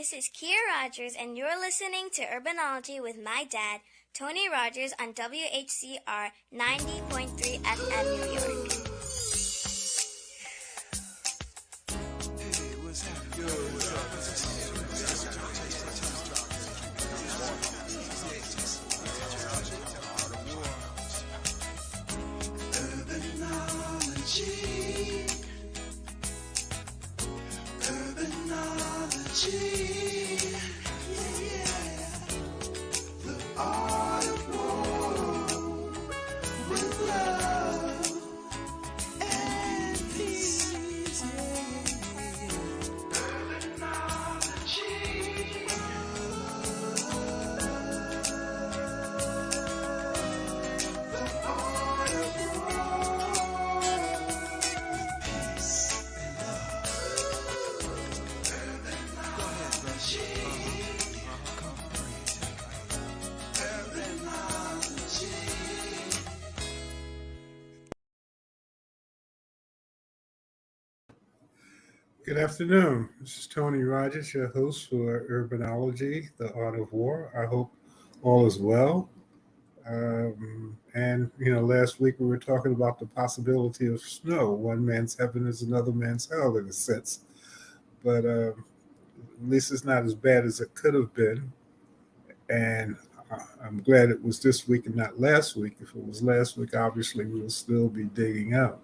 This is Kia Rogers, and you're listening to Urbanology with my dad, Tony Rogers, on WHCR 90.3 FM New York. Hey, what's happening? Urbanology, yeah. The art of war with love and peace, yeah. Urbanology, the art of war, peace and love. Good afternoon. This is Tony Rogers, your host for Urbanology, the Art of War. I hope all is well. Last week we were talking about the possibility of snow. One man's heaven is another man's hell, in a sense. But at least it's not as bad as it could have been. And I'm glad it was this week and not last week. If it was last week, obviously we'll still be digging out.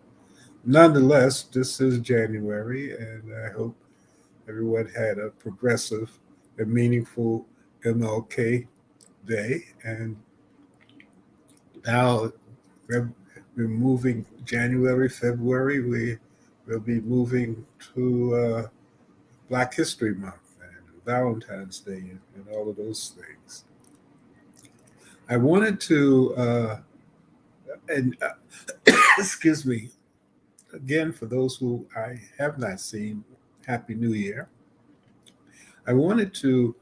Nonetheless, this is January, and I hope everyone had a progressive and meaningful MLK Day. And now we're moving January, February. We will be moving to Black History Month and Valentine's Day and all of those things. I wanted to, excuse me, again, for those who I have not seen, Happy New Year. I wanted to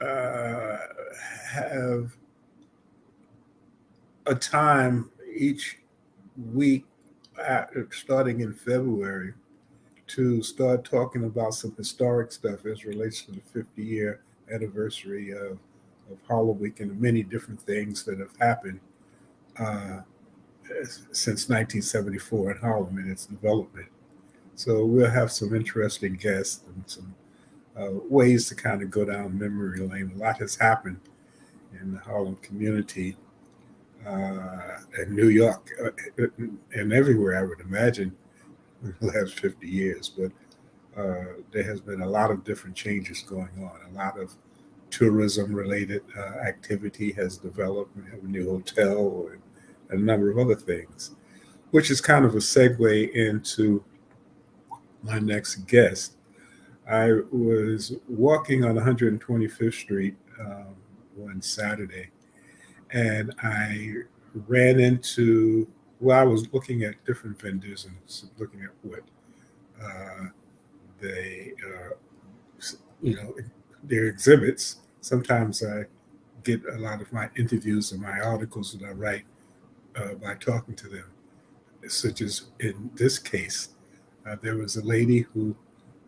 have a time each week, starting in February, to start talking about some historic stuff as relates to the 50-year anniversary of Harlem Week and the many different things that have happened uh, since 1974 in Harlem and its development. So we'll have some interesting guests and some ways to kind of go down memory lane. A lot has happened in the Harlem community, in New York, and everywhere, I would imagine, in the last 50 years. But there has been a lot of different changes going on. A lot of tourism-related activity has developed. We have a new hotel and a number of other things, which is kind of a segue into my next guest. I was walking on 125th Street one Saturday, and I ran into, well, I was looking at different vendors and looking at what they, their exhibits. Sometimes I get a lot of my interviews and my articles that I write by talking to them, such as in this case. There was a lady who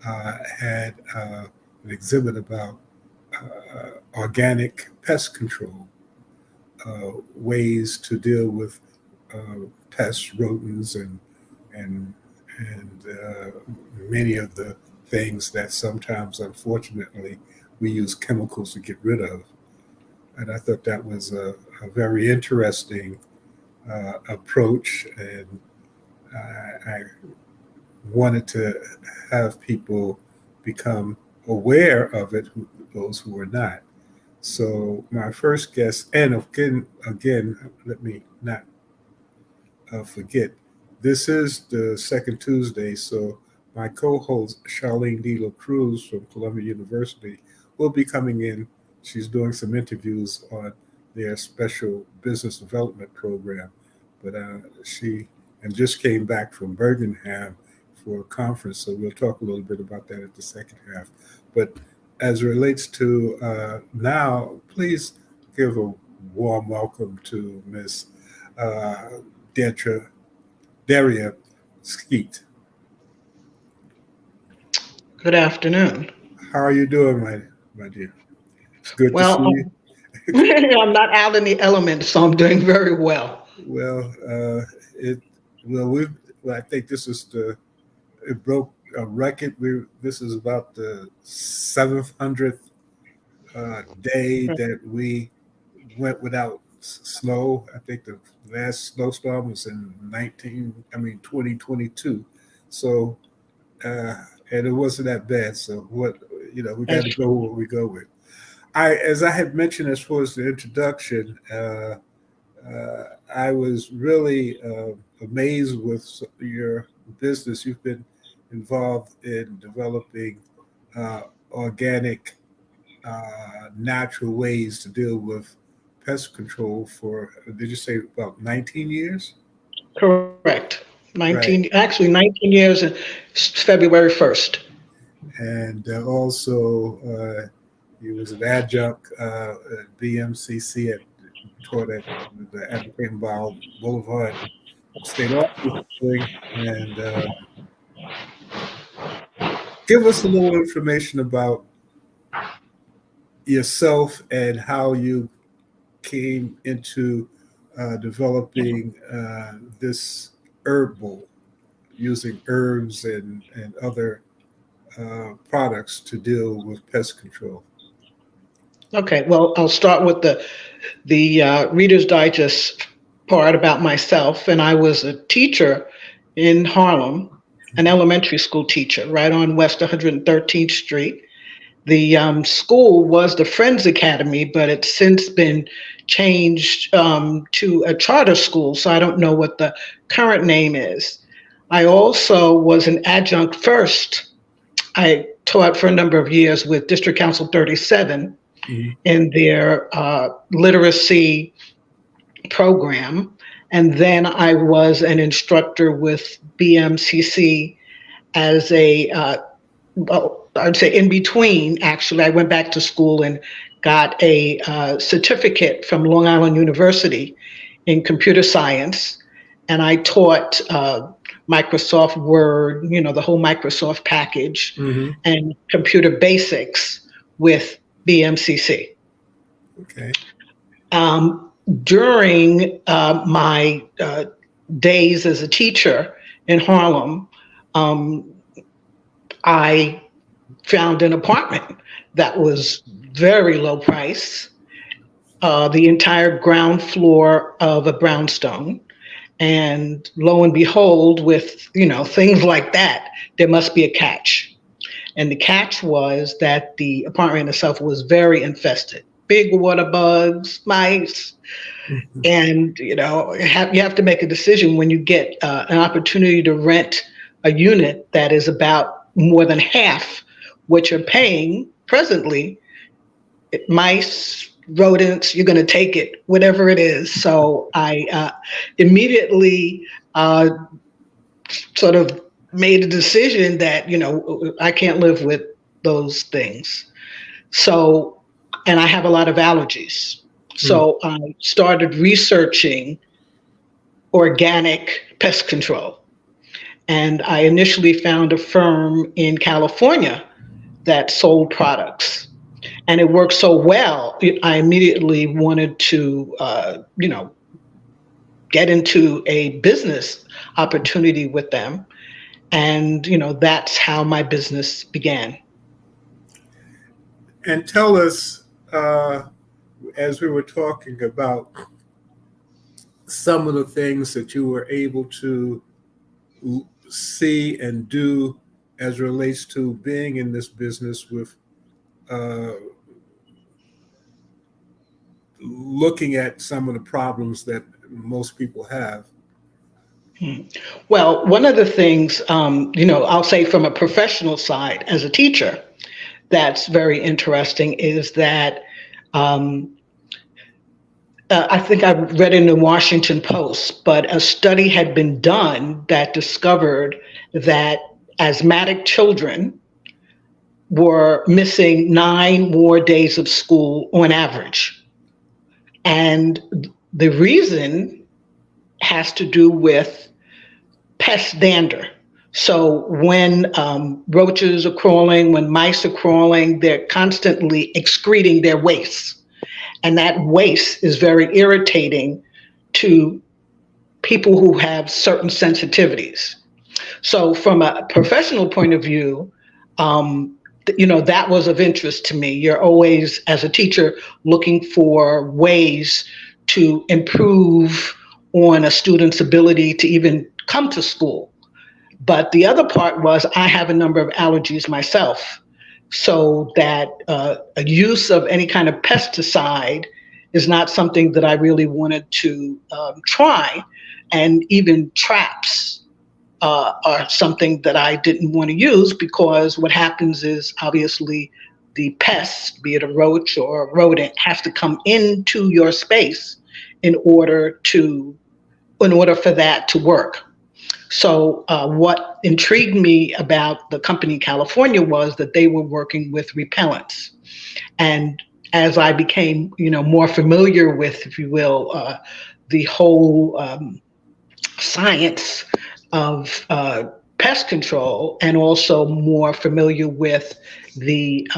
had an exhibit about organic pest control, ways to deal with pests, rodents, and many of the things that sometimes, unfortunately, we use chemicals to get rid of. And I thought that was a very interesting approach, and I wanted to have people become aware of it, those who were not. So my first guest, and again, let me not forget, this is the second Tuesday, so my co-host Charlene D. La Cruz from Columbia University will be coming in. She's doing some interviews on their special business development program, but she and just came back from Birmingham for a conference, so we'll talk a little bit about that at the second half. But as it relates to now, please give a warm welcome to Miss uh, Daria Skeete. Good afternoon. How are you doing, my dear? It's good to see Well, you. I'm not out in the elements, so I'm doing very well. Well, it well we well, I think this is the it broke a record. We This is about the 700th day that we went without snow. I think the last snowstorm was in 2022. So and it wasn't that bad. So we got That's to go true. with what we go with. As I had mentioned as far as the introduction, I was really amazed with your business. You've been involved in developing organic, natural ways to deal with pest control for, did you say about 19 years? Correct. 19, Right. actually 19 years and February 1st. And also, you was an adjunct at BMCC taught at the Advocating Boulevard State Office thing. And give us a little information about yourself and how you came into developing this herb bowl using herbs and other products to deal with pest control. Okay, well, I'll start with the Reader's Digest part about myself. And I was a teacher in Harlem, an elementary school teacher, right on West 113th Street. The school was the Friends Academy, but it's since been changed to a charter school, so I don't know what the current name is. I also was an adjunct first. I taught for a number of years with District Council 37 Mhm. in their literacy program. And then I was an instructor with BMCC as well, I'd say in between, actually, I went back to school and got a certificate from Long Island University in computer science. And I taught Microsoft Word, the whole Microsoft package, Hmm. and computer basics with BMCC. Okay. During my days as a teacher in Harlem, um, I found an apartment that was very low price, the entire ground floor of a brownstone. And lo and behold, with things like that, there must be a catch. And the catch was that the apartment itself was very infested. Big water bugs, mice, Mhm. and you have to make a decision when you get an opportunity to rent a unit that is about more than half what you're paying presently. Mice, rodents, you're going to take it, whatever it is. So I immediately uh, sort of made a decision that I can't live with those things. So, and I have a lot of allergies. Mm. So I started researching organic pest control. And I initially found a firm in California that sold products. And it worked so well, I immediately wanted to, get into a business opportunity with them. And, that's how my business began. And tell us, uh, as we were talking about some of the things that you were able to see and do as relates to being in this business with uh, looking at some of the problems that most people have. Hmm. Well, one of the things, I'll say from a professional side as a teacher, that's very interesting is that um, I think I read in the Washington Post, but a study had been done that discovered that asthmatic children were missing 9 more days of school on average. And the reason has to do with pest dander. So when roaches are crawling, when mice are crawling, they're constantly excreting their waste. And that waste is very irritating to people who have certain sensitivities. So from a professional point of view, um, that was of interest to me. You're always, as a teacher, looking for ways to improve on a student's ability to even come to school. But the other part was I have a number of allergies myself, so that a use of any kind of pesticide is not something that I really wanted to try, and even traps are something that I didn't want to use, because what happens is obviously the pest, be it a roach or a rodent, has to come into your space in order to in order for that to work. So what intrigued me about the company in California was that they were working with repellents. And as I became, more familiar with, if you will, the whole science of pest control, and also more familiar with the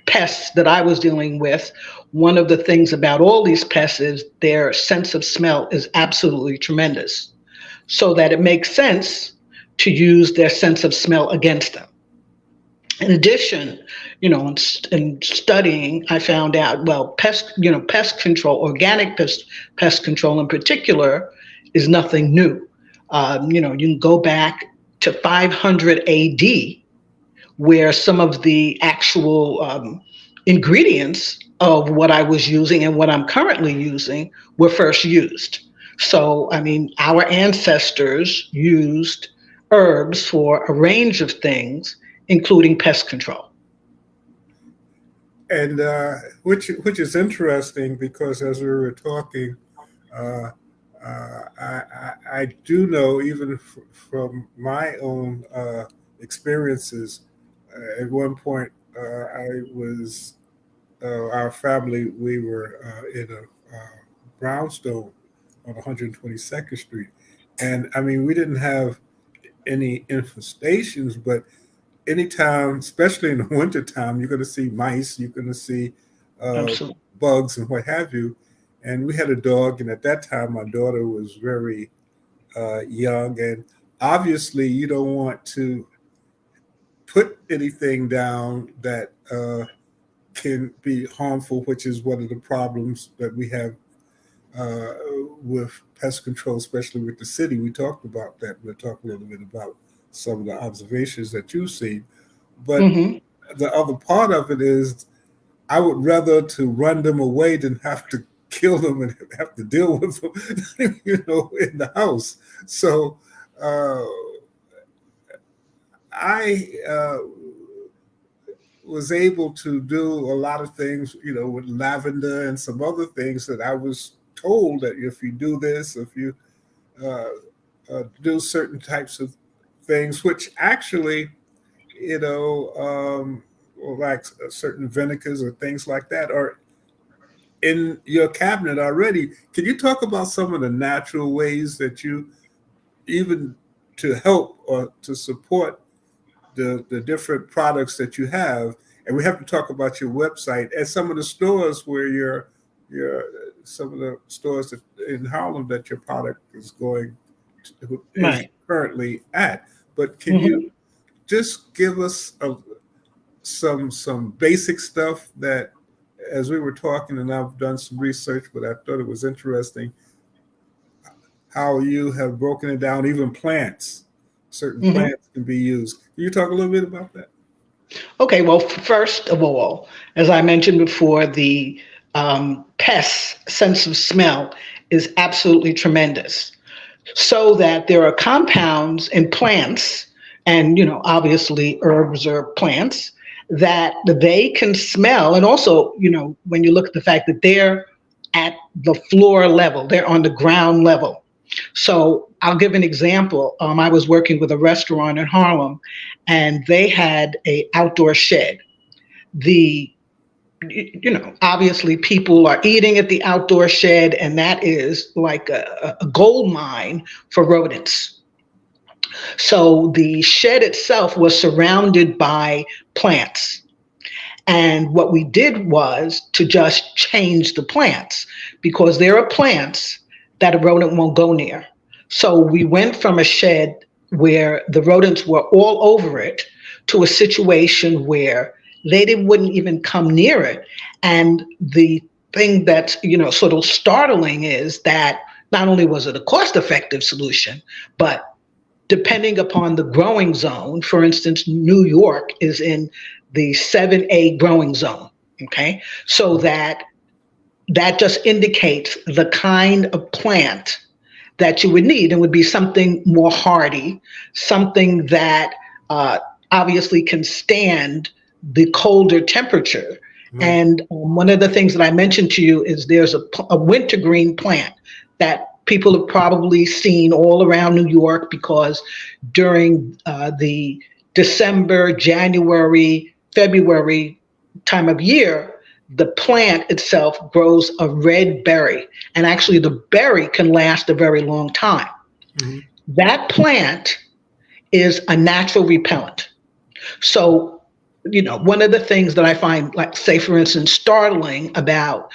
pests that I was dealing with, one of the things about all these pests is their sense of smell is absolutely tremendous. So that it makes sense to use their sense of smell against them. In addition, in studying, I found out, well, pest control, organic pest control in particular, is nothing new. You can go back to 500 AD, where some of the actual ingredients of what I was using and what I'm currently using were first used. So, I mean, our ancestors used herbs for a range of things, including pest control. And which is interesting, because as we were talking, uh, I do know, even from my own experiences. At one point, I was our family. We were in a brownstone on 122nd Street, and I mean, we didn't have any infestations, but anytime, especially in the wintertime, you're going to see mice, you're going to see uh, Absolutely. bugs and what have you. And we had a dog, and at that time, my daughter was very young, and obviously, you don't want to put anything down that can be harmful, which is one of the problems that we have uh, with pest control, especially with the city. We talked about that. We'll talk a little bit about some of the observations that you've seen. But Hmm. the other part of it is, I would rather to run them away than have to kill them and have to deal with them, in the house. So uh, I was able to do a lot of things, with lavender and some other things that I was told that if you do this, if you uh, do certain types of things, which actually, like certain vinegars or things like that, are in your cabinet already. Can you talk about some of the natural ways that you, even to help or to support the different products that you have? And we have to talk about your website and some of the stores where your some of the stores that, in Harlem, that your product is going is Right. currently at. But can Hmm. you just give us some basic stuff that, as we were talking, and I've done some research, but I thought it was interesting how you have broken it down. Even plants, certain Hmm. plants can be used. Can you talk a little bit about that? Okay, well, first of all, as I mentioned before, the pest sense of smell is absolutely tremendous. So that there are compounds in plants, and obviously herbs or plants, that they can smell. And also, when you look at the fact that they're at the floor level, they're on the ground level. So I'll give an example. I was working with a restaurant in Harlem, and they had a outdoor shed. The Obviously people are eating at the outdoor shed, and that is like a gold mine for rodents. So the shed itself was surrounded by plants. And what we did was to just change the plants because there are plants that a rodent won't go near. So we went from a shed where the rodents were all over it to a situation where wouldn't even come near it. And the thing that's, sort of startling is that not only was it a cost-effective solution, but depending upon the growing zone, for instance, New York is in the 7A growing zone. Okay. So that just indicates the kind of plant that you would need, and would be something more hardy, something that obviously can stand the colder temperature. Right. And one of the things that I mentioned to you is there's a wintergreen plant that people have probably seen all around New York, because during the December, January, February time of year, the plant itself grows a red berry. And actually, the berry can last a very long time. Mm-hmm. That plant is a natural repellent. So, one of the things that I find, like, say, for instance, startling about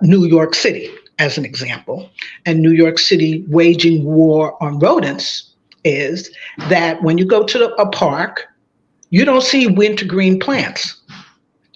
New York City, as an example, and New York City waging war on rodents, is that when you go to a park, you don't see wintergreen plants.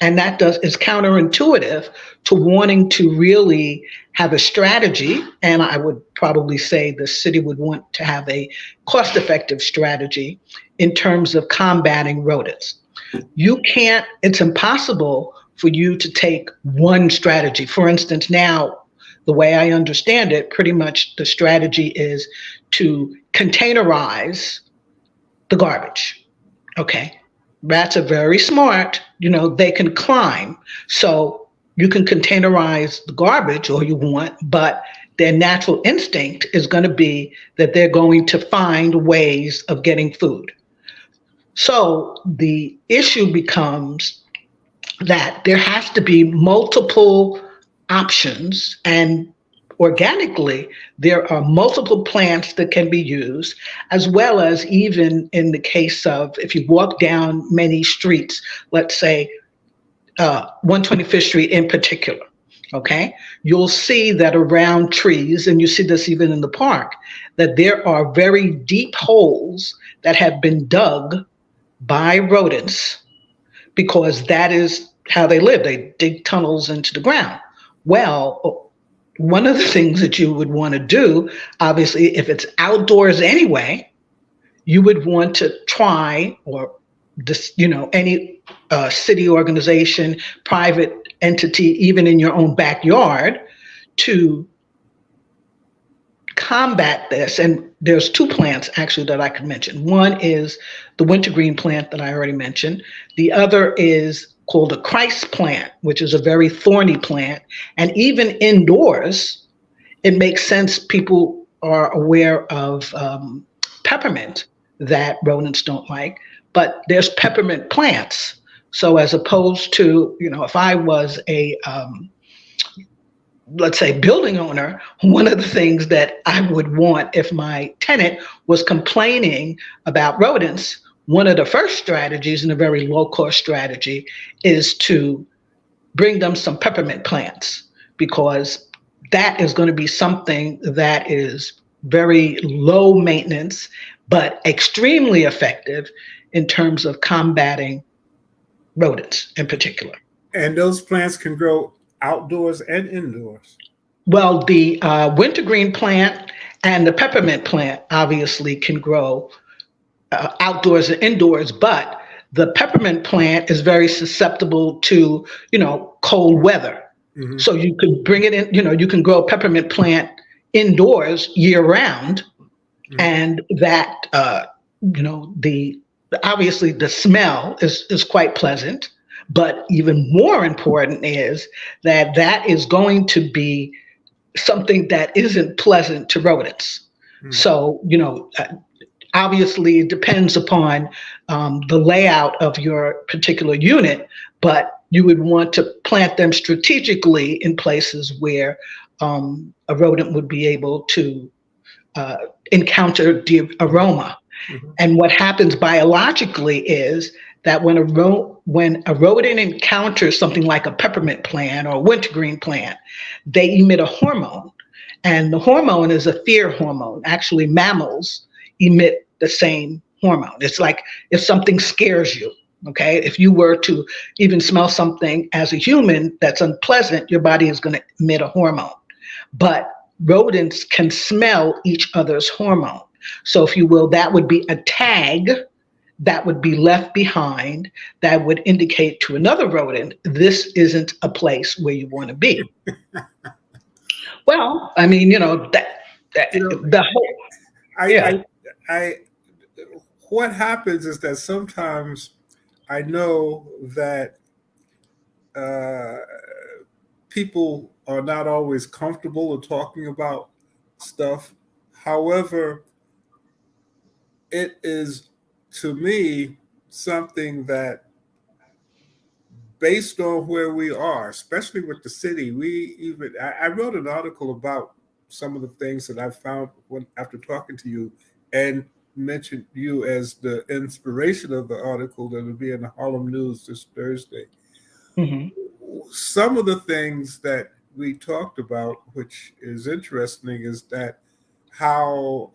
And that is counterintuitive to wanting to really have a strategy. And I would probably say the city would want to have a cost-effective strategy in terms of combating rodents. It's impossible for you to take one strategy. For instance, now, the way I understand it, pretty much the strategy is to containerize the garbage. Okay. Rats are very smart, they can climb. So you can containerize the garbage all you want, but their natural instinct is going to be that they're going to find ways of getting food. So the issue becomes that there has to be multiple options, and organically, there are multiple plants that can be used, as well as, even in the case of, if you walk down many streets, let's say 125th Street in particular, okay, you'll see that around trees, and you see this even in the park, that there are very deep holes that have been dug by rodents, because that is how they live. They dig tunnels into the ground. Well, one of the things that you would want to do, obviously, if it's outdoors anyway, you would want to try, or this, any city organization, private entity, even in your own backyard, to combat this. And there's two plants actually that I could mention. One is the wintergreen plant that I already mentioned. The other is called a Christ plant, which is a very thorny plant. And even indoors, it makes sense. People are aware of peppermint that rodents don't like, but there's peppermint plants. So as opposed to, if I was a, let's say, building owner, one of the things that I would want if my tenant was complaining about rodents, one of the first strategies, and a very low-cost strategy, is to bring them some peppermint plants, because that is going to be something that is very low maintenance, but extremely effective in terms of combating rodents in particular. And those plants can grow outdoors and indoors. Well, the wintergreen plant and the peppermint plant obviously can grow outdoors and indoors, but the peppermint plant is very susceptible to, cold weather. Mm-hmm. So you could bring it in, you can grow a peppermint plant indoors year round. Mm-hmm. And that, obviously the smell is quite pleasant, but even more important is that is going to be something that isn't pleasant to rodents. Mm-hmm. So, obviously it depends upon the layout of your particular unit, but you would want to plant them strategically in places where a rodent would be able to encounter the aroma. Mhm. And what happens biologically is that when a rodent encounters something like a peppermint plant or a wintergreen plant, they emit a hormone. And the hormone is a fear hormone. Actually, mammals emit the same hormone. It's like if something scares you, okay? If you were to even smell something as a human that's unpleasant, your body is going to emit a hormone. But rodents can smell each other's hormone. So, if you will, that would be a tag that would be left behind that would indicate to another rodent, this isn't a place where you want to be. Well, I mean, You know, the whole, I, yeah. I, I, what happens is that sometimes I know that uh, people are not always comfortable in talking about stuff. However, it is to me something that, based on where we are, especially with the city, I wrote an article about some of the things that I found when after talking to you, and mentioned you as the inspiration of the article that will be in the Harlem News this Thursday. Mhm. Some of the things that we talked about, which is interesting, is that how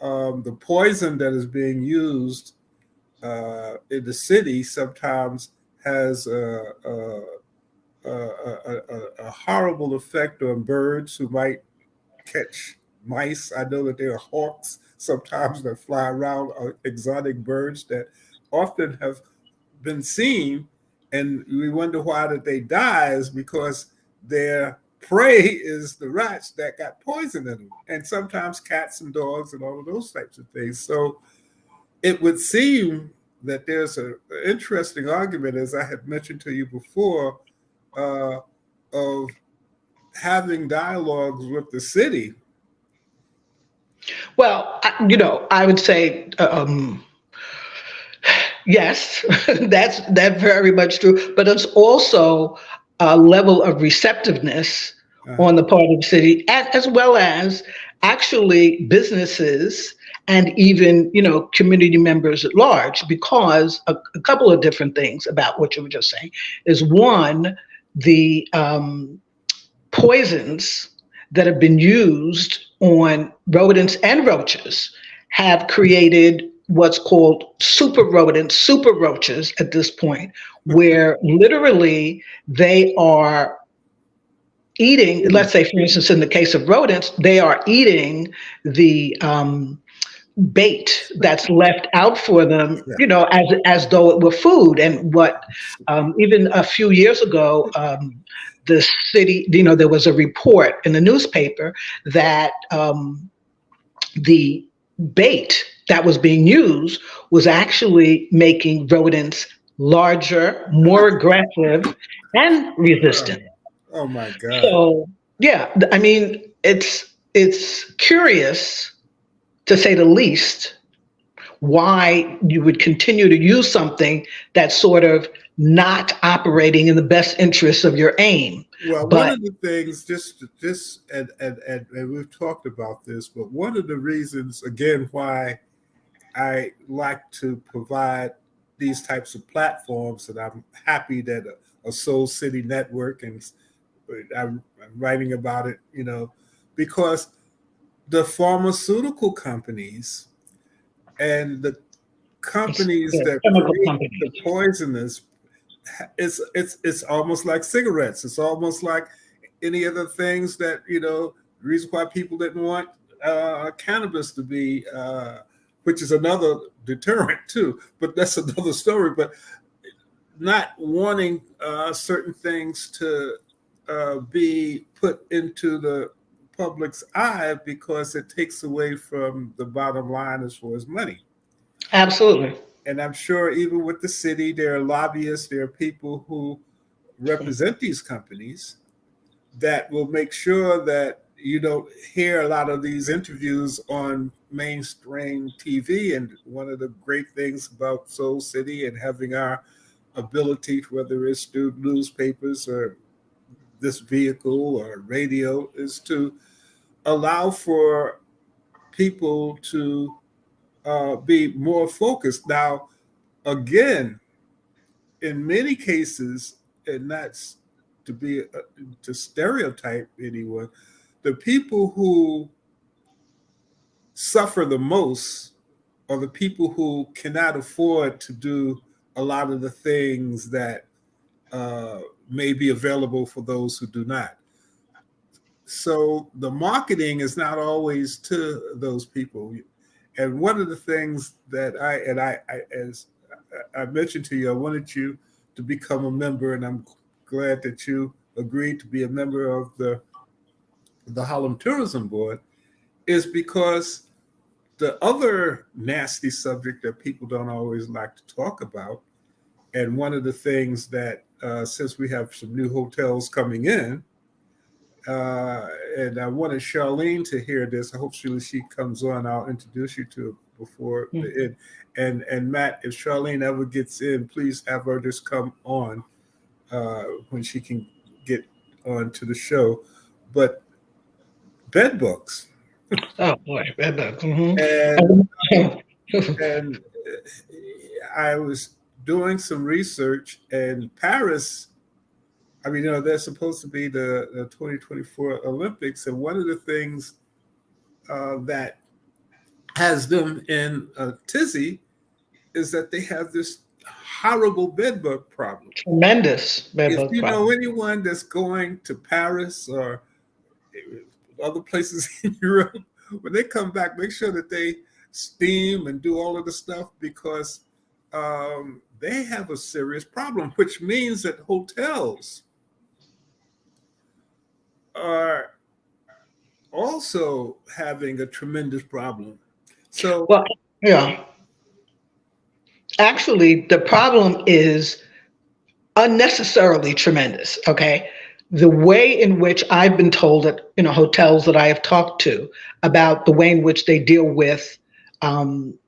the poison that is being used in the city sometimes has a horrible effect on birds who might catch mice. I know that there are hawks sometimes that fly around, exotic birds that often have been seen, and we wonder why that they die is because their prey is the rats that got poison in them, and sometimes cats and dogs and all of those types of things. So it would seem that there's an interesting argument, as I had mentioned to you before, uh, of having dialogues with the city. Well, I would say yes, that's very much true. But it's also a level of receptiveness Uh, on the part of the city, as well as actually businesses and even community members at large. Because a couple of different things about what you were just saying is one, the poisons that have been used on rodents and roaches have created what's called super rodents, super roaches at this point, where literally they are eating, let's say, for instance, in the case of rodents, they are eating the bait that's left out for them, yeah. as though it were food. And what even a few years ago, the city, there was a report in the newspaper that the bait that was being used was actually making rodents larger, more aggressive, and resistant. Oh my God. So yeah, I mean, it's curious to say the least why you would continue to use something that's sort of not operating in the best interests of your aim. Well, one But of the things, and we've talked about this, but one of the reasons, again, why I like to provide these types of platforms, and I'm happy that a Soul City Network, and I'm writing about it, because the pharmaceutical companies and the companies the that chemical create the companies, poisonous, it's almost like cigarettes. It's almost like any of the things that the reason why people didn't want cannabis to be, which is another deterrent too. But that's another story. But not wanting certain things to be put into the public's eye because it takes away from the bottom line as far as money. absolutely. And I'm sure even with the city, there are lobbyists, there are people who represent these companies that will make sure that you don't hear a lot of these interviews on mainstream TV. And one of the great things about Soul City and having our ability, whether it's through newspapers or this vehicle or radio, is to allow for people to be more focused. Now, again, in many cases, and that's to be to stereotype anyone, the people who suffer the most are the people who cannot afford to do a lot of the things that uh, may be available for those who do not. So the marketing is not always to those people. And one of the things that I as I mentioned to you, I wanted you to become a member, and I'm glad that you agreed to be a member of the Harlem Tourism Board, is because the other nasty subject that people don't always like to talk about, and one of the things that since we have some new hotels coming in, and I wanted Charlene to hear this. Hopefully, she comes on. I'll introduce you to her before the end. And Matt, if Charlene ever gets in, please have her just come on when she can get on to the show. But bed bugs, Oh boy, bedbugs. and and I was doing some research, and Paris. I mean, they're supposed to be the 2024 Olympics, and one of the things that has them in a tizzy is that they have this horrible bedbug problem. Tremendous If bedbug you know problem. anyone that's going to Paris or other places in Europe, when they come back, make sure that they steam and do all of the stuff because they have a serious problem, which means that hotels are also having a tremendous problem. So, Well, yeah. Actually, the problem is unnecessarily tremendous. Okay. The way in which I've been told at hotels that I have talked to about the way in which they deal with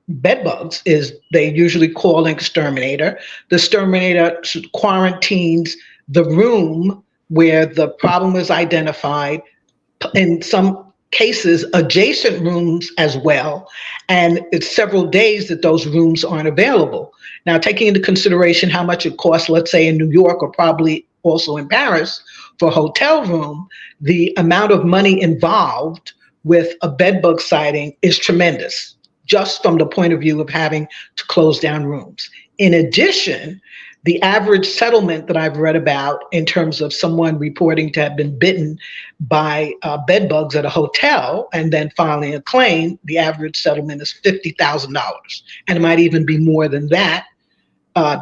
bed bugs is they usually call an exterminator. The exterminator quarantines the room where the problem is identified, in some cases adjacent rooms as well, and it's several days that those rooms aren't available. Now, taking into consideration how much it costs, let's say in New York or probably also in Paris for a hotel room, the amount of money involved with a bedbug sighting is tremendous, just from the point of view of having to close down rooms. In addition, the average settlement that I've read about in terms of someone reporting to have been bitten by bed bugs at a hotel and then filing a claim, the average settlement is $50,000. And it might even be more than that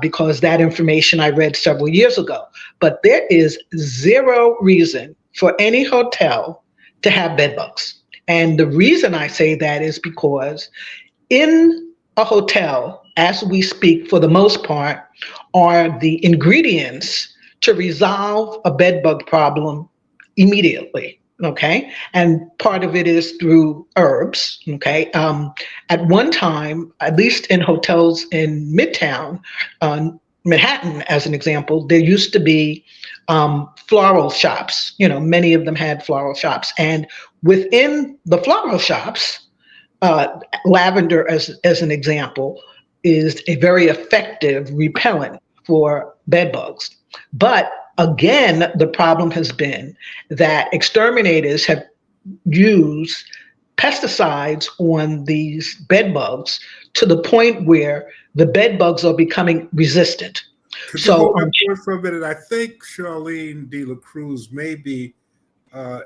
because that information I read several years ago. But there is zero reason for any hotel to have bed bugs. And the reason I say that is because in a hotel, as we speak, for the most part, are the ingredients to resolve a bed bug problem immediately. Okay. And part of it is through herbs. Okay. At one time, at least in hotels in Midtown, Manhattan, as an example, there used to be floral shops. Many of them had floral shops. And within the floral shops, lavender, as an example, is a very effective repellent for bed bugs. But again, the problem has been that exterminators have used pesticides on these bed bugs to the point where the bed bugs are becoming resistant. could you So, hold that for us for a minute? I think Charlene De La Cruz may be uh,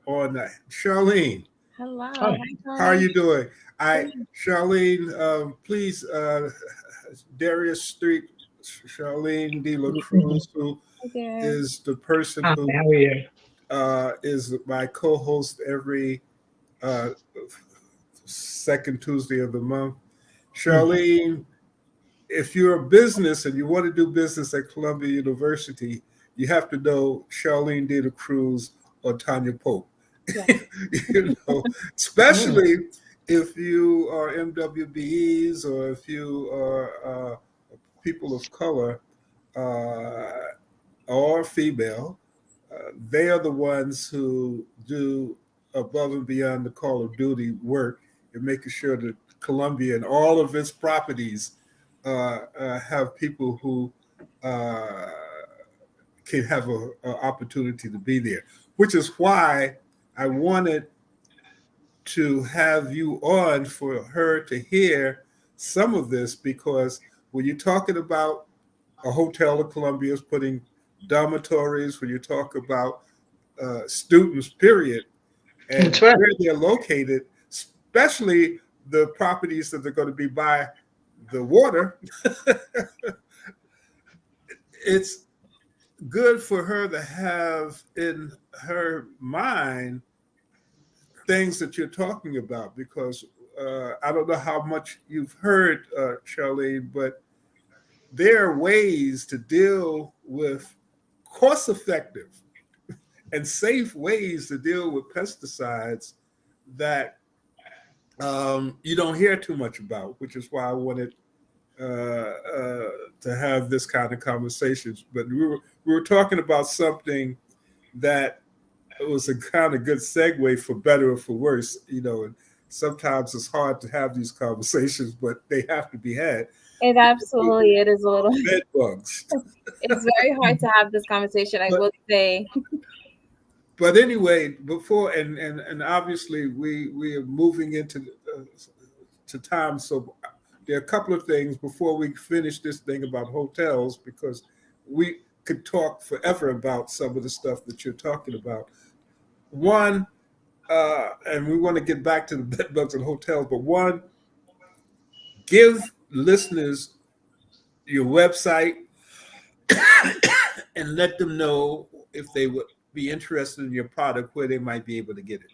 on that. Charlene, Hello. oh, Hi, how are Tony. you doing? Charlene, please, Daria Street, Charlene De La mhm. Cruz, who Hi there. is the person Hi, who how are you? is my co-host every uh, second Tuesday of the month. Mhm. Charlene, if you're a business and you want to do business at Columbia University, you have to know Charlene De La Cruz or Tanya Pope. Yes. Mm. Especially if you are MWBEs or if you are people of color or female. They are the ones who do above and beyond the call of duty work in making sure that Columbia and all of its properties have people who uh, can have a opportunity to be there, which is why I wanted to have you on for her to hear some of this, because when you're talking about a hotel of Columbia is putting dormitories, when you talk about students, period, That's and right. where they're located, especially the properties that are going to be by the water, it's good for her to have in her mind things that you're talking about, because I don't know how much you've heard, Charlene, but there are ways to deal with cost effective and safe ways to deal with pesticides that you don't hear too much about, which is why I wanted to have this kind of conversations. But we were talking about something that was a kind of good segue for better or for worse, And sometimes it's hard to have these conversations, but they have to be had. It is a little. Bed bugs. It's very hard to have this conversation. I But, will say. but anyway, before and obviously we are moving into to time, so there are a couple of things before we finish this thing about hotels, because we could talk forever about some of the stuff that you're talking about. One, and we want to get back to the bed bugs and hotels, but one, give listeners your website and let them know if they would be interested in your product, where they might be able to get it.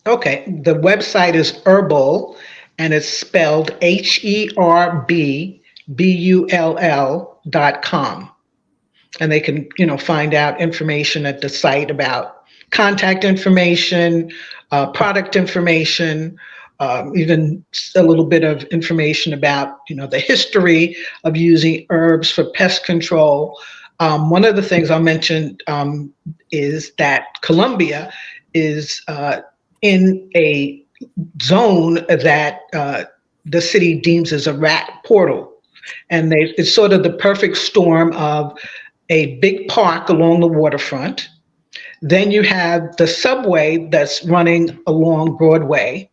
Okay, the website is Herbal, and it's spelled HERBBULL.com. And they can, find out information at the site about contact information, product information, even a little bit of information about, the history of using herbs for pest control. One of the things I'll mention is that Columbia is in a zone that the city deems as a rat portal. And it's sort of the perfect storm of a big park along the waterfront. Then you have the subway that's running along Broadway.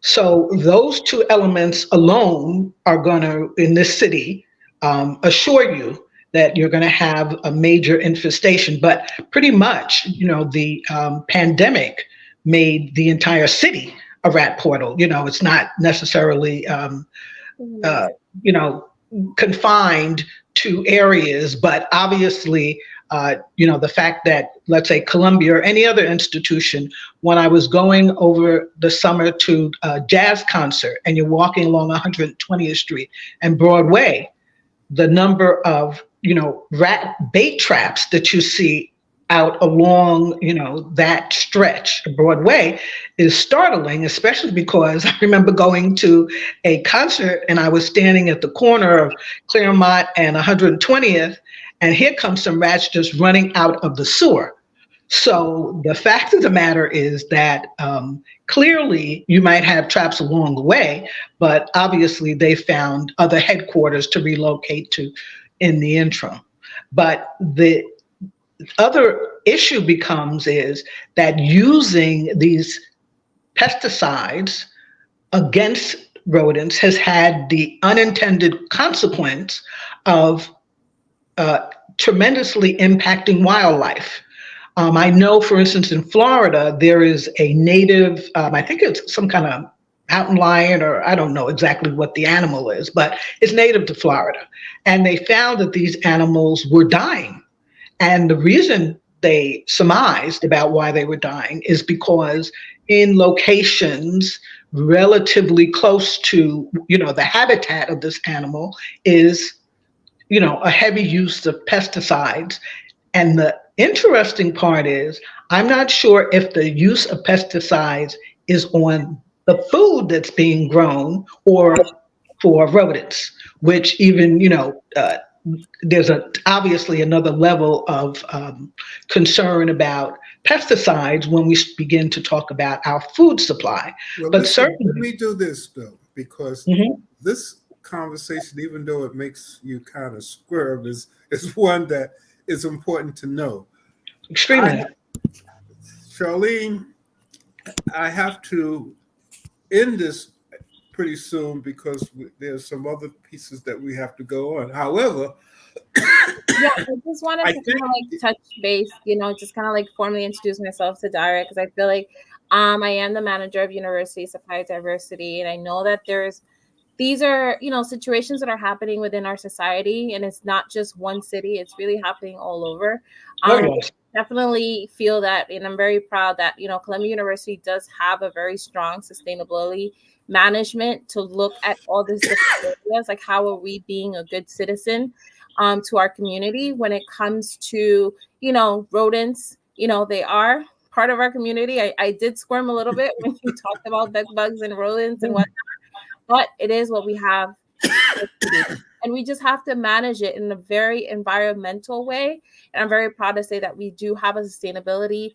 So those two elements alone are going to, in this city, assure you that you're going to have a major infestation. But pretty much, the pandemic made the entire city a rat portal. It's not necessarily, confined to areas, but obviously, the fact that, let's say, Columbia or any other institution, when I was going over the summer to a jazz concert and you're walking along 120th Street and Broadway, the number of, rat bait traps that you see out along, that stretch of Broadway is startling, especially because I remember going to a concert and I was standing at the corner of Claremont and 120th, and here comes some rats just running out of the sewer. So the fact of the matter is that clearly you might have traps along the way, but obviously they found other headquarters to relocate to in the interim. But the other issue becomes is that using these pesticides against rodents has had the unintended consequence of tremendously impacting wildlife. I know, for instance, in Florida, there is a native, I think it's some kind of mountain lion, or I don't know exactly what the animal is, but it's native to Florida. And they found that these animals were dying. And the reason they surmised about why they were dying is because in locations relatively close to, the habitat of this animal is, a heavy use of pesticides. And the interesting part is, I'm not sure if the use of pesticides is on the food that's being grown or for rodents, which even, there's obviously another level of concern about pesticides when we begin to talk about our food supply. Well, But listen, certainly, let me do this though. because Mhm. this conversation, even though it makes you kind of squirm, is one that is important to know. I, Extremely. Charlene, I have to end this pretty soon because there's some other pieces that we have to go on. However, Yeah, I just wanted I to kind of think like touch base, just kind of like formally introduce myself to Daria because I feel like I am the manager of University Supply Diversity, and I know that these are situations that are happening within our society, and it's not just one city, it's really happening all over. Oh, um yes. Definitely feel that, and I'm very proud that Columbia University does have a very strong sustainability management to look at all these different areas, like how are we being a good citizen to our community when it comes to rodents. They are part of our community. I did squirm a little bit when you talked about bed bugs and rodents and what, but it is what we have to do. And we just have to manage it in a very environmental way. And I'm very proud to say that we do have a sustainability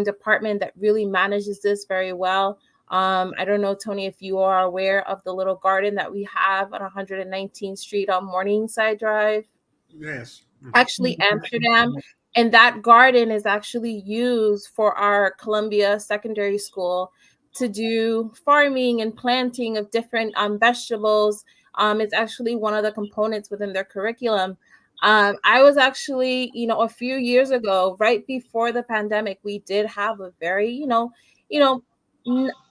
department that really manages this very well. I don't know, Tony, if you are aware of the little garden that we have on 119th Street on Morningside Drive, yes. actually Amsterdam. And that garden is actually used for our Columbia Secondary School to do farming and planting of different vegetables. It's actually one of the components within their curriculum. I was actually, a few years ago, right before the pandemic, we did have a very,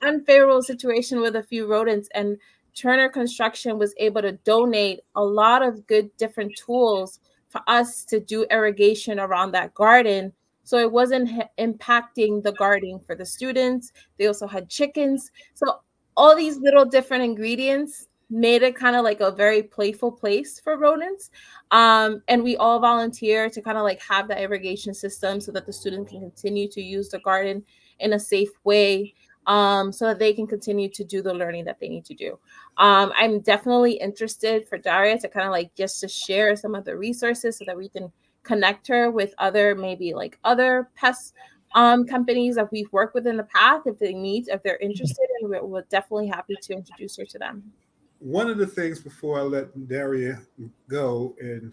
unfavorable situation with a few rodents, and Turner Construction was able to donate a lot of good different tools for us to do irrigation around that garden. So it wasn't impacting the gardening for the students. They also had chickens. So all these little different ingredients made it kind of like a very playful place for rodents. And we all volunteer to kind of like have that irrigation system so that the student can continue to use the garden in a safe way, so that they can continue to do the learning that they need to do. I'm definitely interested for Daria to kind of like just to share some of the resources so that we can connect her with other, maybe like other pest companies that we've worked with in the past if they're interested, and we're definitely happy to introduce her to them. One of the things before I let Daria go, and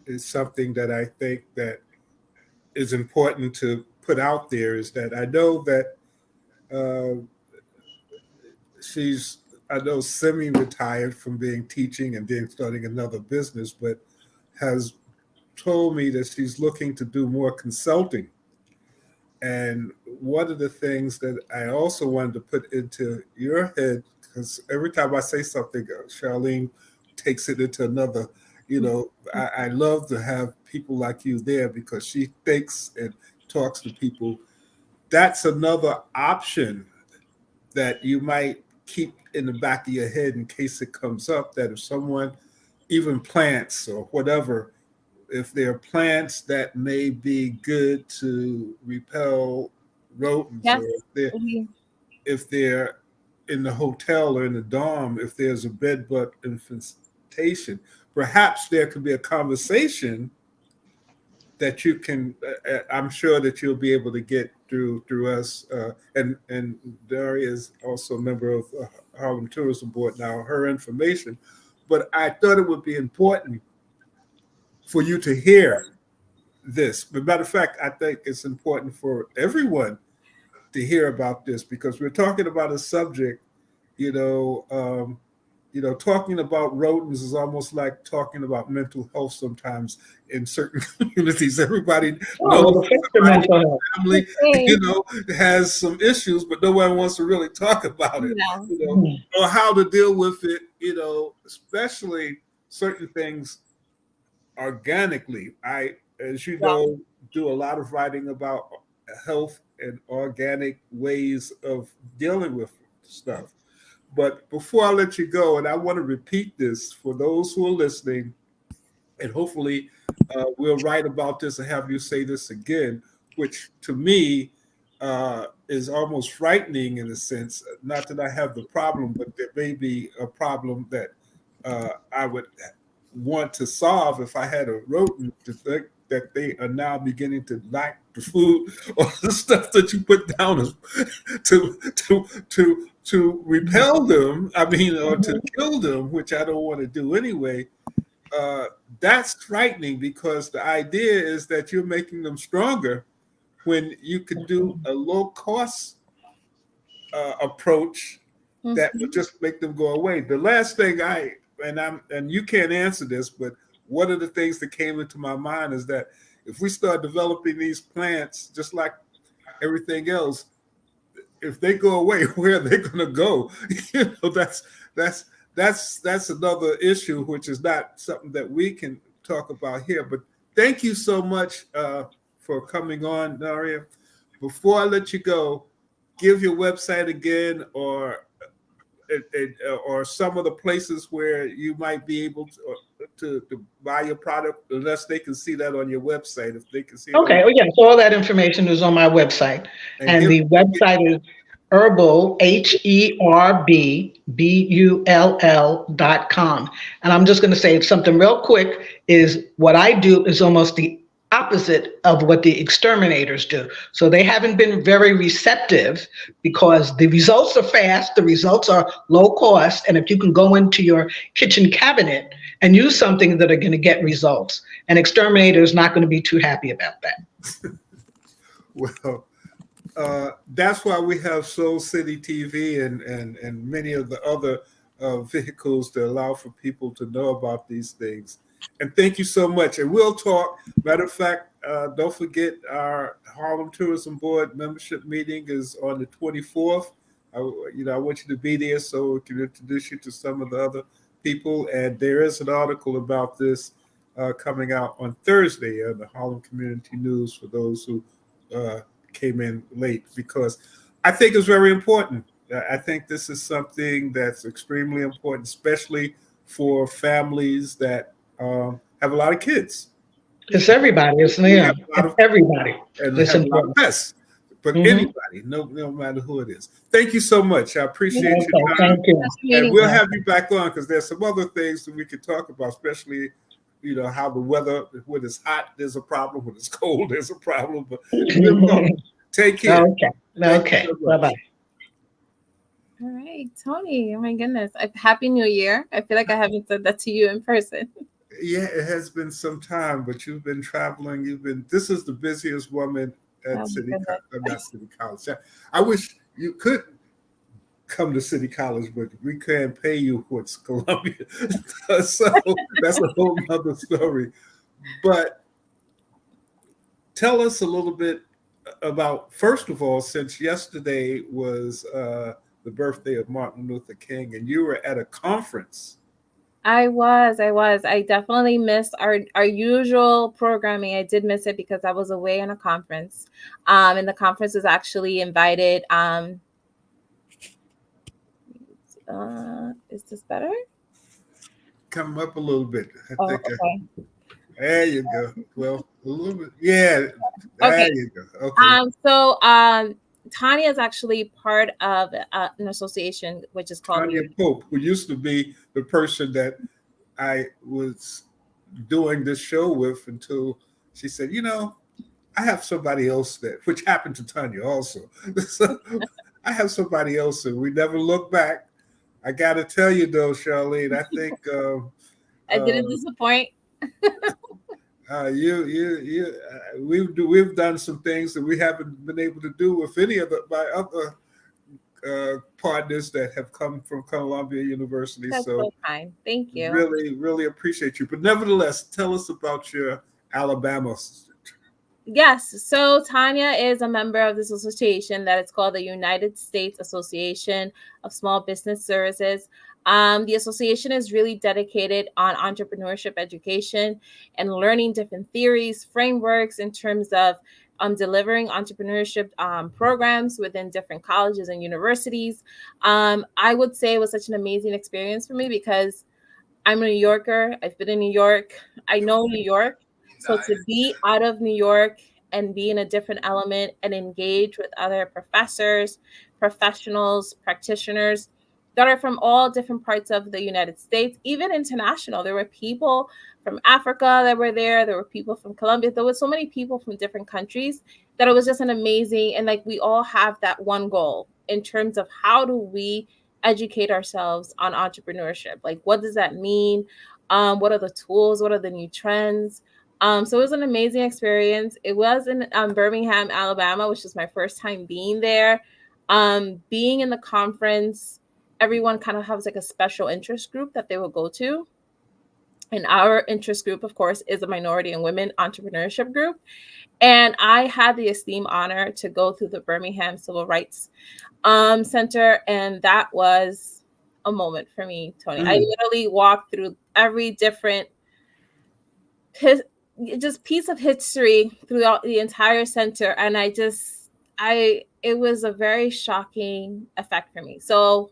is something that I think that is important to put out there, is that I know that uh, she's, I know, semi-retired from being teaching and then starting another business, but has told me that she's looking to do more consulting. And one of the things that I also wanted to put into your head, because every time I say something, Charlene takes it into another. I love to have people like you there because she thinks and talks to people. That's another option that you might keep in the back of your head in case it comes up, that if someone, even plants or whatever, if there are plants that may be good to repel rodents, or Yes. if they're in the hotel or in the dorm, if there's a bed bug infestation, perhaps there could be a conversation that you can. I'm sure that you'll be able to get through us. And Daria is also a member of Harlem Tourism Board now. Her information, but I thought it would be important for you to hear this. But matter of fact, I think it's important for everyone to hear about this because we're talking about a subject, you know, um, talking about rodents is almost like talking about mental health sometimes in certain communities. Everybody Oh, knows well, the first somebody in mental health. the family, Okay. has some issues, but no one wants to really talk about it, Yeah. Mhm. or how to deal with it, especially certain things organically. I, as you Yeah. know, do a lot of writing about health and organic ways of dealing with stuff. But before I let you go, and I want to repeat this for those who are listening, and hopefully we'll write about this and have you say this again, which to me is almost frightening in a sense. Not that I have the problem, but there may be a problem that I would want to solve if I had a rodent, to think that they are now beginning to like the food or the stuff that you put down as, to to repel them, I mean, or to kill them, which I don't want to do anyway, uh, that's frightening because the idea is that you're making them stronger when you could do a low cost approach that would just make them go away. The last thing and you can't answer this, but one of the things that came into my mind is that if we start developing these plants, just like everything else, if they go away, where are they going to go? That's that's that's another issue, which is not something that we can talk about here. But thank you so much for coming on, Daria. Before I let you go, give your website again, or some of the places where you might be able to buy your product, unless they can see that on your website. If they can see it Okay. Oh, yeah. So all that information is on my website, and and give the website is herbal HERBBULL.com. And I'm just going to say something real quick. Is what I do is almost the opposite of what the exterminators do. So they haven't been very receptive because the results are fast, the results are low cost, and if you can go into your kitchen cabinet and use something that are going to get results, an exterminator is not going to be too happy about that. well, that's why we have Soul City TV and many of the other vehicles that allow for people to know about these things. And thank you so much. And we'll talk. Matter of fact, don't forget our Harlem Tourism Board membership meeting is on the 24th. I want you to be there so we can introduce you to some of the other people. And there is an article about this coming out on Thursday in the Harlem Community News for those who uh, came in late, because I think it's very important. I think this is something that's extremely important, especially for families that have a lot of kids. It's everybody. It's We yeah. have a lot It's of everybody. and It's have a lot of important. pests, but Hmm. anybody, no matter who it is. Thank you so much. I appreciate your Okay. time, Thank you. Nice and meeting we'll you. have you back on because there's some other things that we could talk about, especially how the weather, when it's hot, there's a problem. When it's cold, there's a problem. But we'll talk. Take care. Okay. Thank you Okay. so Bye bye. much. All right, Tony. Oh my goodness. Happy New Year. I feel like I haven't said that to you in person. Yeah, it has been some time, but you've been traveling. This is the busiest woman Oh at my goodness. not City College. I wish you could come to City College, but we can't pay you what's Columbia. So that's a whole nother story. But tell us a little bit about, first of all, since yesterday was the birthday of Martin Luther King, and you were at a conference. I definitely missed our usual programming. I did miss it because I was away on a conference. And the conference was actually invited. Is this better? Come up a little bit. I Oh, think okay. there you go. Well, a little bit. Yeah, there Okay. you go. Okay. Tanya is actually part of an association which is called Tanya the Pope, who used to be the person that I was doing this show with until she said, I have somebody else which happened to Tanya also. So I have somebody else, and we never look back. I got to tell you though, Charlene, I think I uh, didn't disappoint. we've done some things that we haven't been able to do with any of my other partners that have come from Columbia University. That's So so kind. Thank you. really, really appreciate you. But nevertheless, tell us about your Alabama. Yes. So Tanya is a member of this association that is called the United States Association of Small Business Services. The association is really dedicated on entrepreneurship education and learning different theories, frameworks in terms of delivering entrepreneurship programs within different colleges and universities. I would say it was such an amazing experience for me because I'm a New Yorker. I've been in New York. I know New York. So to be out of New York and be in a different element and engage with other professors, professionals, practitioners that are from all different parts of the United States, even international. There were people from Africa that were there. There were people from Colombia. There were so many people from different countries that it was just an amazing, and like we all have that one goal in terms of how do we educate ourselves on entrepreneurship? Like, what does that mean? What are the tools? What are the new trends? So it was an amazing experience. It was in Birmingham, Alabama, which was my first time being there. Being in the conference, everyone kind of has like a special interest group that they will go to. And our interest group, of course, is a minority and women entrepreneurship group. And I had the esteemed honor to go through the Birmingham Civil Rights Center. And that was a moment for me, Tony. I literally walked through every different just piece of history throughout the entire center. And it was a very shocking effect for me. So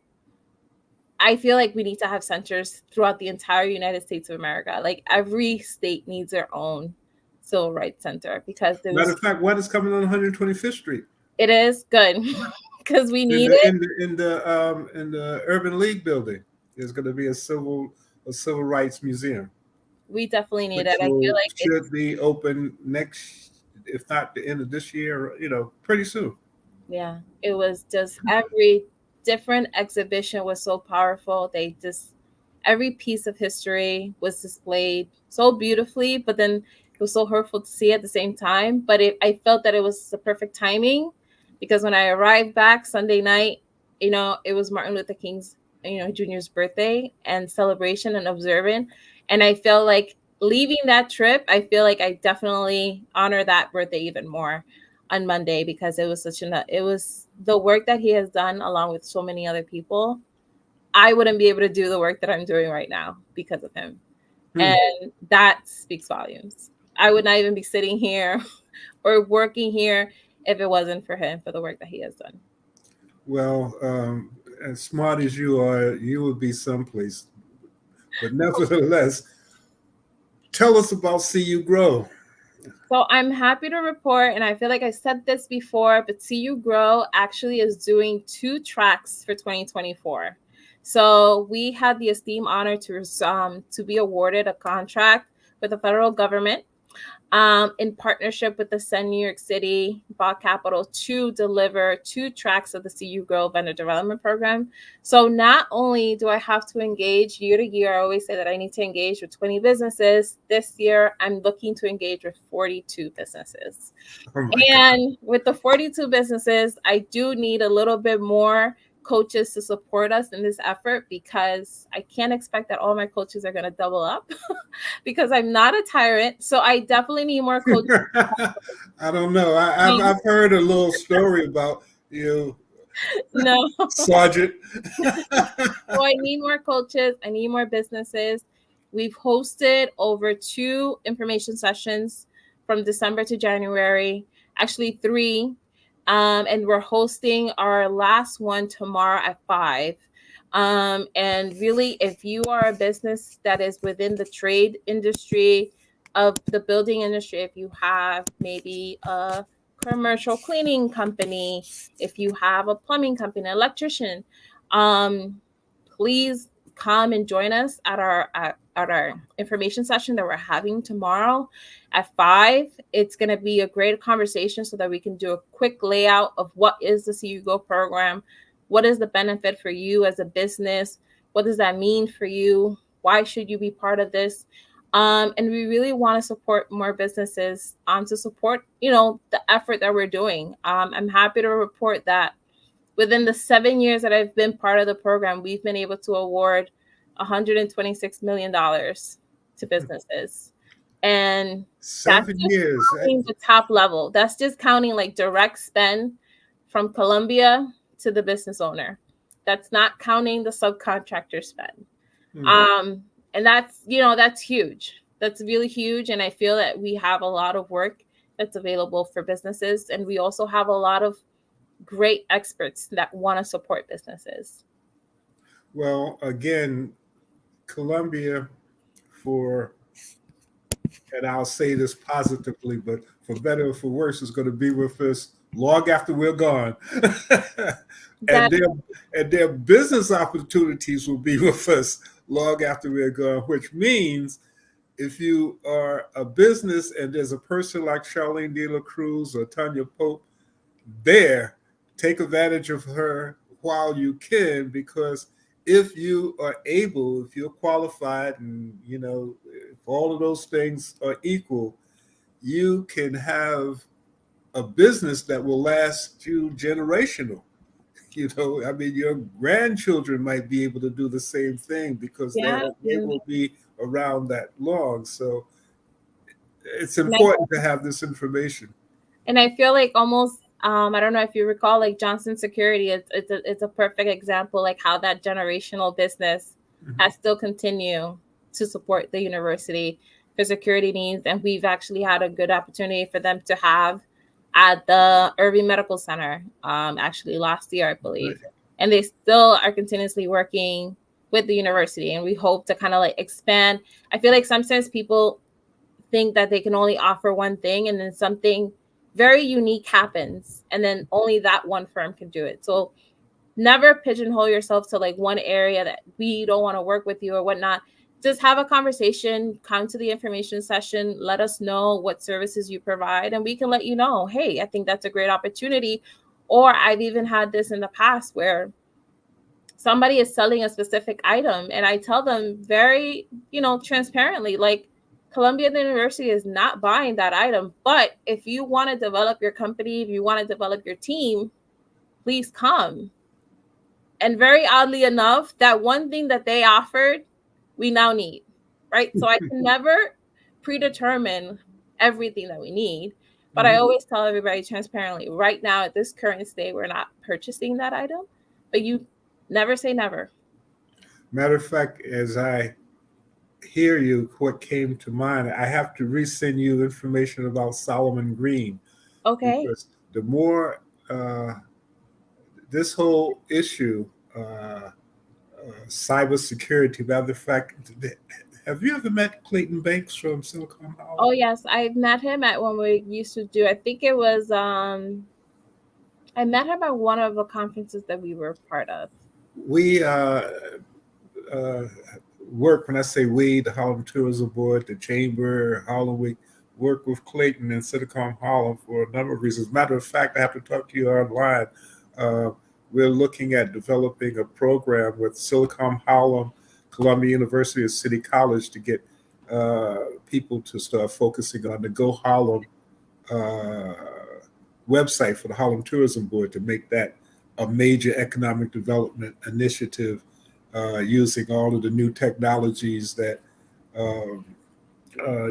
I feel like we need to have centers throughout the entire United States of America. Like every state needs their own civil rights center because Matter of fact, one is coming on 125th Street. It is good because we need it it. In the Urban League building. There's going to be a civil rights museum. We definitely need it. I feel like it should be open next, if not the end of this year, pretty soon. Yeah, it was just every different exhibition was so powerful. Every piece of history was displayed so beautifully, but then it was so hurtful to see at the same time. But I felt that it was the perfect timing because when I arrived back Sunday night, it was Martin Luther King's, Jr.'s birthday and celebration and observant. And I felt like leaving that trip, I feel like I definitely honor that birthday even more on Monday because it was it was the work that he has done along with so many other people. I wouldn't be able to do the work that I'm doing right now because of him. And that speaks volumes. I would not even be sitting here or working here if it wasn't for him, for the work that he has done. Well, as smart as you are, you would be someplace. But nevertheless, tell us about See You Grow. So I'm happy to report, and I feel like I said this before, but See You Grow actually is doing 2 tracks for 2024. So we had the esteemed honor to be awarded a contract with the federal government in partnership with the Sen New York City Bot Capital to deliver 2 tracks of the See You Grow vendor development program. So not only do I have to engage year to year, I always say that I need to engage with 20 businesses. This year, I'm looking to engage with 42 businesses. And with the 42 businesses, I do need a little bit more coaches to support us in this effort because I can't expect that all my coaches are going to double up because I'm not a tyrant. So I definitely need more coaches. I don't know. I've heard a little story about you. No. Sergeant. So I need more coaches. I need more businesses. We've hosted over 2 information sessions from December to January, actually 3. And we're hosting our last one tomorrow at 5. And really, if you are a business that is within the trade industry of the building industry, if you have maybe a commercial cleaning company, if you have a plumbing company, electrician, please come and join us at our information session that we're having tomorrow at 5. It's going to be a great conversation so that we can do a quick layout of what is the See You Go program, what is the benefit for you as a business, what does that mean for you, why should you be part of this, and we really want to support more businesses to support the effort that we're doing. I'm happy to report that within the 7 years that I've been part of the program, we've been able to award $126 million to businesses. And 7 years. Counting the top level. That's just counting like direct spend from Colombia to the business owner. That's not counting the subcontractor spend. And that's huge. That's really huge. And I feel that we have a lot of work that's available for businesses. And we also have a lot of great experts that want to support businesses. Well, again, Colombia, and I'll say this positively, but for better or for worse, is going to be with us long after we're gone. and their business opportunities will be with us long after we're gone, which means if you are a business and there's a person like Charlene De La Cruz or Tanya Pope there, take advantage of her while you can, because if you are able, if you're qualified, and if all of those things are equal, you can have a business that will last you generational. I mean, your grandchildren might be able to do the same thing because Yeah. they will be around that long. So it's And I, important to have this information. and I feel like almost I don't know if you recall, like Johnson Security, it's a perfect example, like how that generational business has still continue to support the university for security needs. And we've actually had a good opportunity for them to have at the Irving Medical Center actually last year, I believe. And they still are continuously working with the university, and we hope to kind of like expand. I feel like sometimes people think that they can only offer one thing, and then something very unique happens, and then only that one firm can do it. So never pigeonhole yourself to like one area that we don't want to work with you or whatnot. Just have a conversation, come to the information session, let us know what services you provide, and we can let you know, hey, I think that's a great opportunity. Or I've even had this in the past where somebody is selling a specific item, and I tell them very, transparently, like, Columbia University is not buying that item, but if you want to develop your company, if you want to develop your team, please come. And very oddly enough, that one thing that they offered, we now need, right? So I can never predetermine everything that we need, but I always tell everybody transparently, right now at this current state, we're not purchasing that item, but you never say never. Matter of fact, as I hear you, what came to mind, I have to resend you information about Solomon Green, Okay. because the more this whole issue, cybersecurity. Matter of fact, have you ever met Clayton Banks from Silicon Oh Valley? yes, I've met him at when we used to do. I think it was I met him at one of the conferences that we were part of. We uh, work, when I say we, the Harlem Tourism Board, the Chamber, Harlem Week, work with Clayton and Silicon Harlem for a number of reasons. Matter of fact, I have to talk to you online. Uh, we're looking at developing a program with Silicon Harlem, Columbia University, and City College to get people to start focusing on the Go Harlem uh, website for the Harlem Tourism Board, to make that a major economic development initiative, using all of the new technologies that um, uh,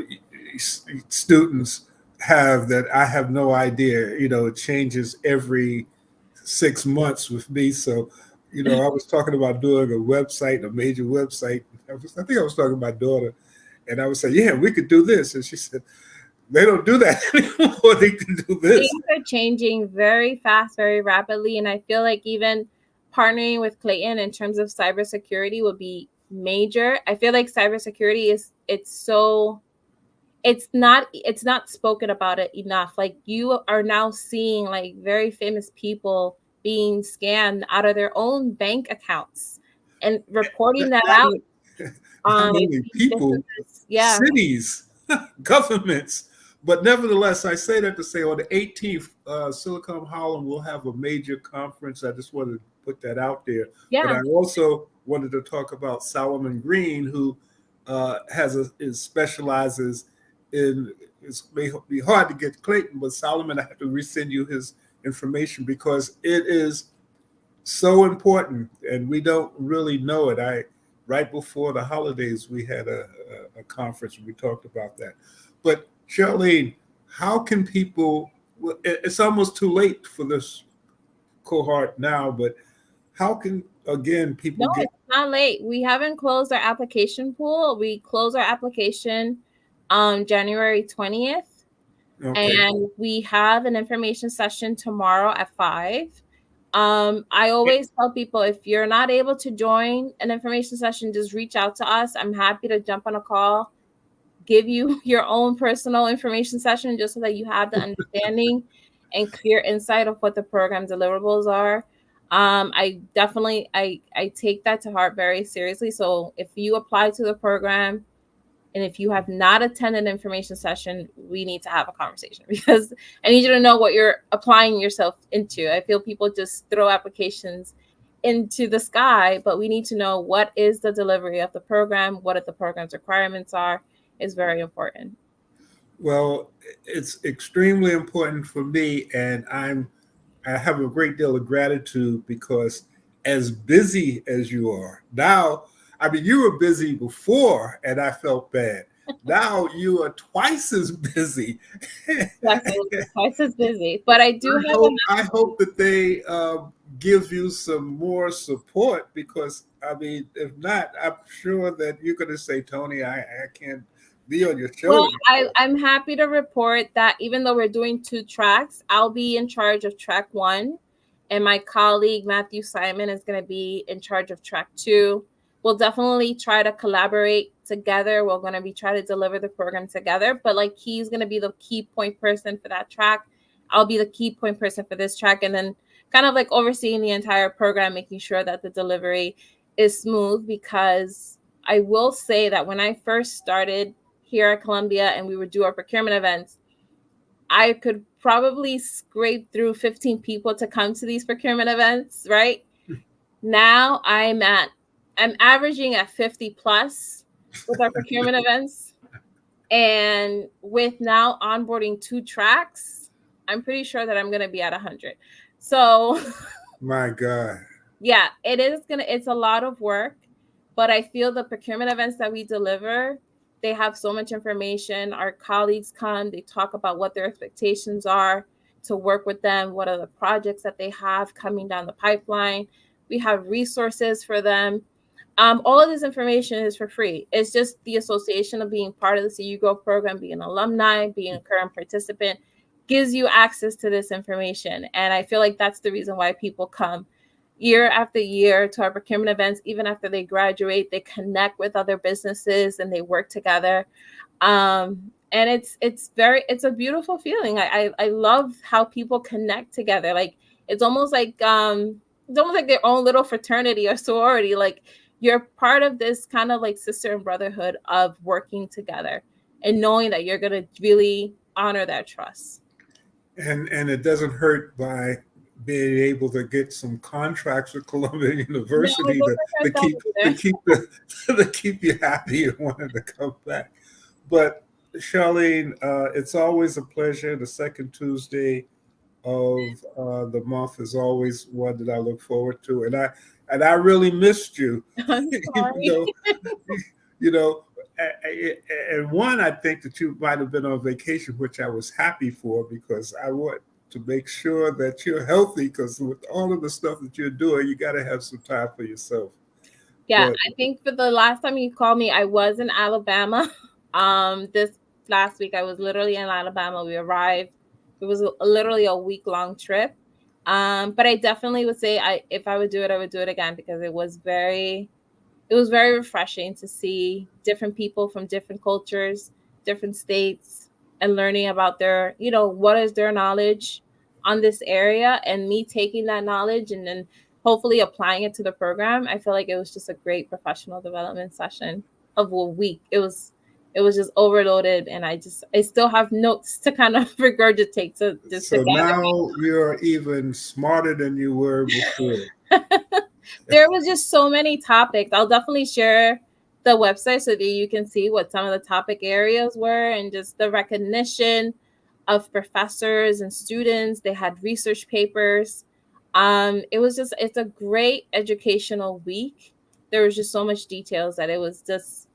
students have, that I have no idea. It changes every 6 months with me. So, I was talking about doing a website, a major website. I think I was talking to my daughter, and I would say, yeah, we could do this. And she said, they don't do that anymore. They can do this. Things are changing very fast, very rapidly, and I feel like even partnering with Clayton in terms of cybersecurity would be major. I feel like cybersecurity it's not spoken about it enough. Like, you are now seeing like very famous people being scammed out of their own bank accounts and reporting that Not, out. not Like only these people, businesses, yeah. cities, governments. But nevertheless, I say that to say on the 18th, Silicon Harlem will have a major conference. I just wanted to put that out there. But Yeah. I also wanted to talk about Solomon Green, who specializes in. It may be hard to get Clayton, but Solomon, I have to resend you his information because it is so important, and we don't really know it. I Right before the holidays, we had a conference and we talked about that. But Charlene, how can people? Well, it's almost too late for this cohort now, but how can again No, people get? it's not late. We haven't closed our application pool. We close our application on January 20th. Okay, And we have an information session tomorrow at 5. I always tell people, if you're not able to join an information session, just reach out to us. I'm happy to jump on a call, give you your own personal information session, just so that you have the understanding and clear insight of what the program deliverables are. I definitely I take that to heart very seriously. So if you apply to the program, And if you have not attended an information session, we need to have a conversation because I need you to know what you're applying yourself into. I feel people just throw applications into the sky, but we need to know what is the delivery of the program, what the program's requirements are, is very important. Well, it's extremely important for me, and I have a great deal of gratitude because as busy as you are now, I mean, you were busy before, and I felt bad. Now you are twice as busy. Yes, I will be twice as busy, but I do have a I hope that they give you some more support because I mean, if not, I'm sure that you're going to say, Tony, I can't be on your show Well, anymore. I'm happy to report that even though we're doing 2 tracks, I'll be in charge of track 1, and my colleague Matthew Simon is going to be in charge of track 2. We'll definitely try to collaborate together. We're going to be trying to deliver the program together, but like he's going to be the key point person for that track. I'll be the key point person for this track, and then kind of like overseeing the entire program, making sure that the delivery is smooth. Because I will say that when I first started here at Columbia and we would do our procurement events, I could probably scrape through 15 people to come to these procurement events, right? Now I'm averaging at 50 plus with our procurement events. And with now onboarding 2 tracks, I'm pretty sure that I'm going to be at 100. So My God. yeah, it's a lot of work, but I feel the procurement events that we deliver, they have so much information. Our colleagues come, they talk about what their expectations are to work with them, what are the projects that they have coming down the pipeline. We have resources for them. All of this information is for free. It's just the association of being part of the CU Grow program, being an alumni, being a current participant, gives you access to this information. And I feel like that's the reason why people come year after year to our procurement events. Even after they graduate, they connect with other businesses and they work together. And it's a beautiful feeling. I love how people connect together. Like it's almost like their own little fraternity or sorority. Like you're part of this kind of like sister and brotherhood of working together and knowing that you're gonna really honor that trust. And it doesn't hurt by being able to get some contracts with Columbia No, it University doesn't hurt that to either. keep to keep you happy and wanting to come back. But Charlene, it's always a pleasure. The second Tuesday of the month is always one that I look forward to, and I really missed you, I'm even sorry. though you know. And one, I think that you might have been on vacation, which I was happy for because I want to make sure that you're healthy. Because with all of the stuff that you're doing, you got to have some time for yourself. Yeah, But I think for the last time you called me, I was in Alabama. This last week I was literally in Alabama. We arrived. It was literally a week-long trip. But I definitely would say if I would do it, I would do it again because it was very refreshing to see different people from different cultures, different states, and learning about what is their knowledge on this area, and me taking that knowledge and then hopefully applying it to the program. I feel like it was just a great professional development session of a week. It was just overloaded, and I still have notes to kind of regurgitate to just to so now you're even smarter than you were before. there was just so many topics. I'll definitely share the website so that you can see what some of the topic areas were and just the recognition of professors and students. They had research papers. It's a great educational week. There was just so much details that it was just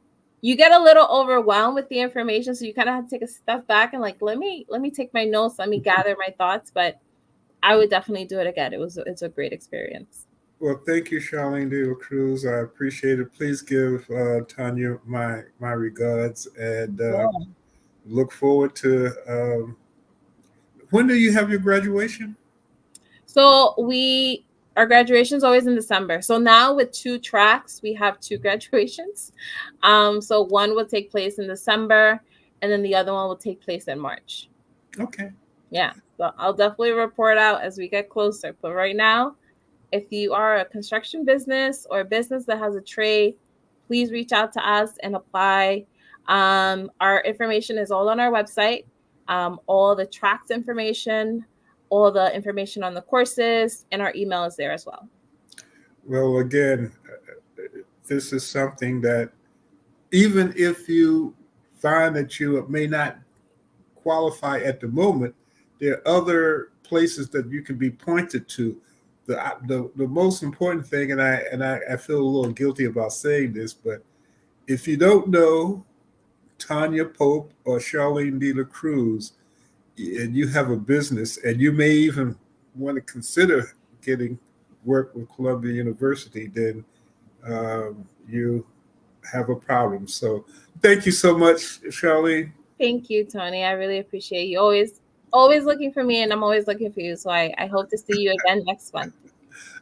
you get a little overwhelmed with the information, so you kind of have to take a step back and like let me take my notes, let me gather my thoughts. But I would definitely do it again. It's a great experience. Well, thank you, Charlene De La Cruz. I appreciate it. Please give Tanya my regards and look forward to. When do you have your graduation? So our graduation is always in December. So now with 2 tracks, we have 2 graduations. So one will take place in December, and then the other one will take place in March. Okay. Yeah. So I'll definitely report out as we get closer. But right now, if you are a construction business or a business that has a trade, please reach out to us and apply. Our information is all on our website. All the tracks information, all the information on the courses, and our email is there as well. Well, again, this is something that even if you find that you may not qualify at the moment, there are other places that you can be pointed to. The most important thing, and I feel a little guilty about saying this, but if you don't know Tanya Pope or Charlene De La Cruz, and you have a business, and you may even want to consider getting work with Columbia University, then you have a problem. So thank you so much, Charlene. Thank you, Tony. I really appreciate you. Always looking for me, and I'm always looking for you. So I hope to see you again next month.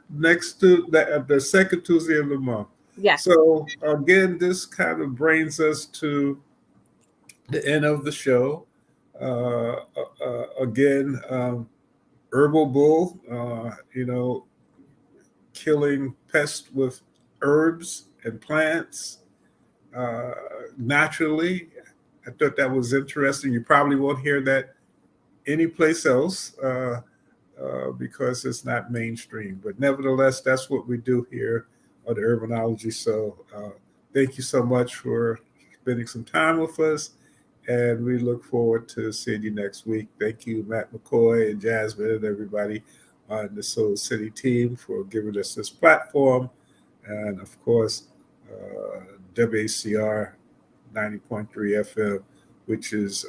Next to the second Tuesday of the month. Yes. So again, this kind of brings us to the end of the show. Again, Herbal Bull, killing pests with herbs and plants naturally. I thought that was interesting. You probably won't hear that anyplace else because it's not mainstream. But nevertheless, that's what we do here on the Urbanology. So thank you so much for spending some time with us. And we look forward to seeing you next week. Thank you, Matt McCoy and Jasmine and everybody on the Soul City team for giving us this platform. And of course, WACR 90.3 FM, which is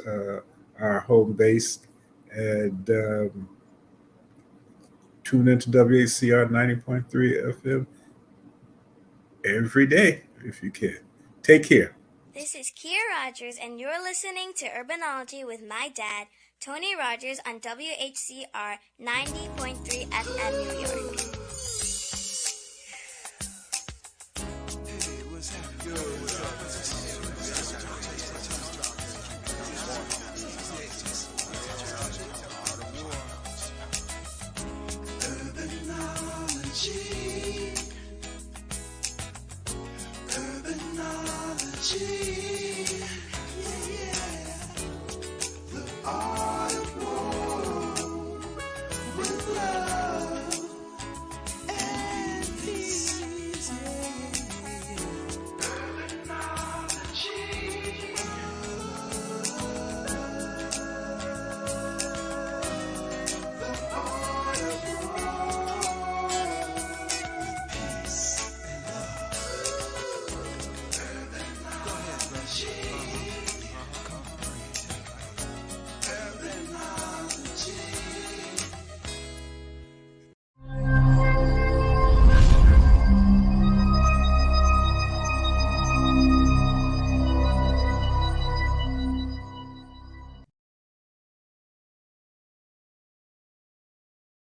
our home base. And tune into WACR 90.3 FM every day if you can. Take care. This is Kia Rogers, and you're listening to Urbanology with my dad, Tony Rogers, on WHCR 90.3 FM New York.